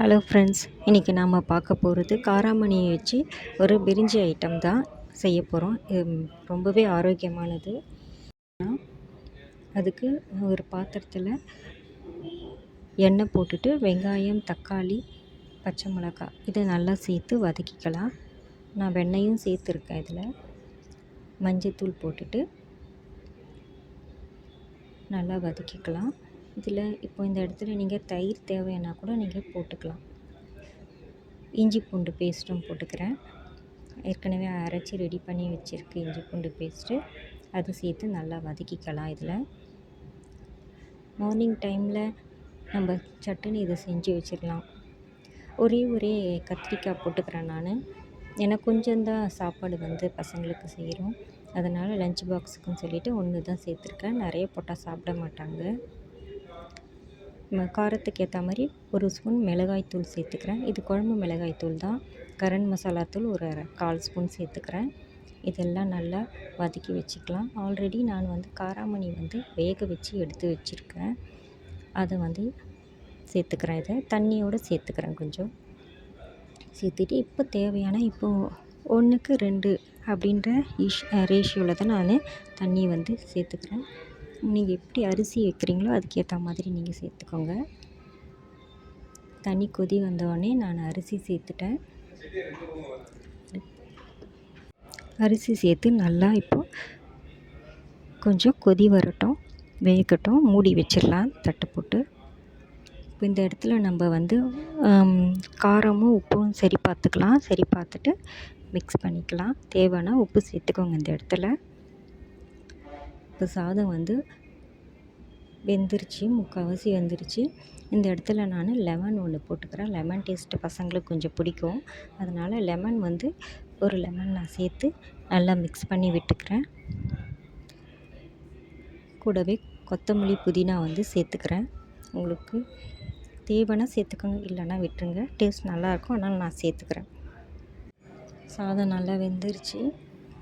Hello friends, இன்றைக்கி நாம் பார்க்க போகிறது காராமணியை வச்சு ஒரு பிரிஞ்சி ஐட்டம் தான் செய்ய போகிறோம். இது ரொம்பவே ஆரோக்கியமானது. அதுக்கு ஒரு பாத்திரத்தில் எண்ணெய் போட்டுட்டு வெங்காயம், தக்காளி, பச்சை மிளகாய் இதை நல்லா சேர்த்து வதக்கிக்கலாம். நான் வெண்ணையும் சேர்த்துருக்கேன். இதில் மஞ்சத்தூள் போட்டுட்டு நல்லா வதக்கிக்கலாம். இதில் இப்போ இந்த இடத்துல நீங்கள் தயிர் தேவைன்னா கூட நீங்கள் போட்டுக்கலாம். இஞ்சி பூண்டு பேஸ்ட்டும் போட்டுக்கிறேன். ஏற்கனவே அரைச்சி ரெடி பண்ணி வச்சுருக்கு இஞ்சி பூண்டு பேஸ்ட்டு, அது சேர்த்து நல்லா வதக்கிக்கலாம். இதில் மார்னிங் டைமில் நம்ம சட்டுன்னு இதை செஞ்சு வச்சிடலாம். ஒரே கத்திரிக்காய் போட்டுக்கிறேன் நான். ஏன்னா கொஞ்சம்தான் சாப்பாடு பசங்களுக்கு செய்கிறோம். அதனால் லஞ்ச் பாக்ஸுக்குன்னு சொல்லிவிட்டு ஒன்று தான் சேர்த்துருக்கேன். நிறைய போட்டால் சாப்பிட மாட்டாங்க. காரத்துக்கு ஏற்ற மாதிரி ஒரு ஸ்பூன் மிளகாய்த்தூள் சேர்த்துக்கிறேன். இது குழம்பு மிளகாய்த்தூள் தான். கரம் மசாலா தூள் ஒரு 1/4 ஸ்பூன் சேர்த்துக்கிறேன். இதெல்லாம் நல்லா வதக்கி வச்சுக்கலாம். ஆல்ரெடி நான் காராமணி வேக வச்சு எடுத்து வச்சுருக்கேன். அதை சேர்த்துக்கிறேன். இதை தண்ணியோடு சேர்த்துக்கிறேன். கொஞ்சம் சேர்த்துட்டு இப்போ தேவையான 1க்கு 2 அப்படின்ற ரேஷியோவில் தான் நான் தண்ணி சேர்த்துக்கிறேன். நீங்கள் எப்படி அரிசி வைக்கிறீங்களோ அதுக்கேற்ற மாதிரி நீங்கள் சேர்த்துக்கோங்க. தண்ணி கொதி வந்தோடனே நான் அரிசி சேர்த்துட்டேன். அரிசி சேர்த்து நல்லா இப்போது கொஞ்சம் கொதி வரட்டும், வேகட்டும், மூடி வச்சிடலாம் தட்டு போட்டு. இப்போ இந்த இடத்துல நம்ம காரமும் உப்பும் சரி பார்த்துக்கலாம். சரி பார்த்துட்டு மிக்ஸ் பண்ணிக்கலாம். தேவைன்னா உப்பு சேர்த்துக்கோங்க. இந்த இடத்துல இப்போ சாதம் வெந்துருச்சு, முக்கால்வாசி வெந்துருச்சு. இந்த இடத்துல நான் லெமன் ஒன்று போட்டுக்கிறேன். லெமன் டேஸ்ட்டு பசங்களுக்கு கொஞ்சம் பிடிக்கும். அதனால் லெமன் ஒரு லெமன் நான் சேர்த்து நல்லா மிக்ஸ் பண்ணி விட்டுக்கிறேன். கூடவே கொத்தமல்லி, புதினா சேர்த்துக்கிறேன். உங்களுக்கு தேவைன்னா சேர்த்துக்கோங்க, இல்லைன்னா விட்டுருங்க. டேஸ்ட் நல்லாயிருக்கும், அதனால் நான் சேர்த்துக்கிறேன். சாதம் நல்லா வெந்துருச்சு.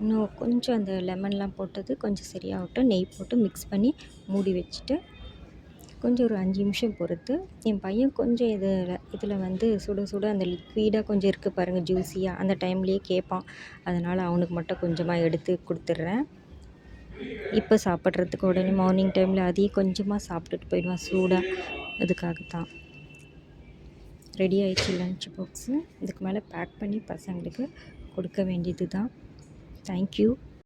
இன்னும் கொஞ்சம் அந்த லெமன்லாம் போட்டது கொஞ்சம் சரியாகட்டும். நெய் போட்டு மிக்ஸ் பண்ணி மூடி வச்சுட்டு கொஞ்சம் ஒரு 5 நிமிஷம் பொறுத்து என் பையன் கொஞ்சம் இதில் சுட சுட அந்த லிக்விடாக கொஞ்சம் இருக்குது பாருங்கள், ஜூஸியாக, அந்த டைம்லேயே கேட்பான். அதனால் அவனுக்கு மட்டும் கொஞ்சமாக எடுத்து கொடுத்துட்றேன். இப்போ சாப்பிட்றதுக்கு உடனே மார்னிங் டைமில் அதையே கொஞ்சமாக சாப்பிட்டுட்டு போயிடுவான் சூடாக. அதுக்காகத்தான் ரெடி ஆகிடுச்சு லன்ச் பாக்ஸு. இதுக்கு மேலே பேக் பண்ணி பசங்களுக்கு கொடுக்க வேண்டியது தான். தேங்க்யூ.